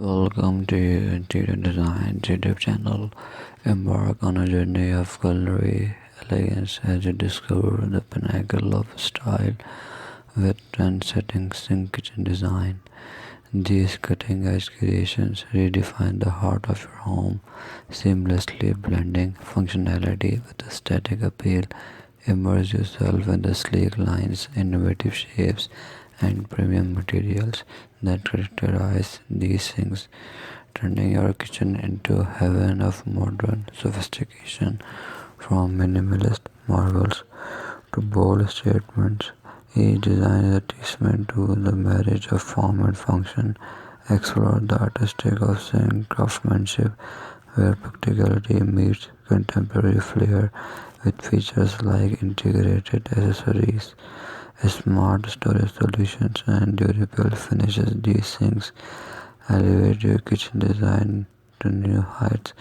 Welcome to your interior design YouTube channel. Embark on a journey of culinary elegance as you discover the pinnacle of style with trend-setting kitchen design. These cutting-edge creations redefine the heart of your home, seamlessly blending functionality with aesthetic appeal. Immerse yourself in the sleek lines, innovative shapes, and premium materials that characterize these things, turning your kitchen into a heaven of modern sophistication. From minimalist marvels to bold statements, each design is a testament to the marriage of form and function. Explore the artistic of Zen craftsmanship, where practicality meets contemporary flair with features like integrated accessories, smart storage solutions, and durable finishes. These things elevate your kitchen design to new heights.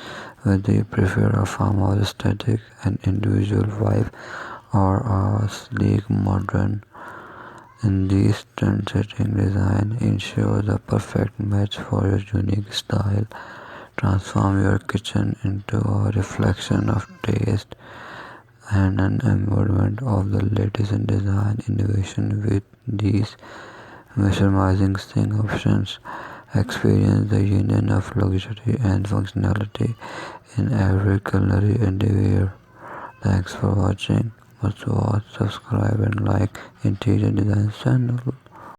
Whether you prefer a farmhouse aesthetic, an individual vibe, or a sleek modern, in these trend-setting design ensures a perfect match for your unique style. Transform your kitchen into a reflection of taste and an embodiment of the latest in design innovation. With these mesmerizing sing options, experience the union of luxury and functionality in every culinary endeavor. Thanks for watching. Must watch, subscribe, and like Interior Design channel.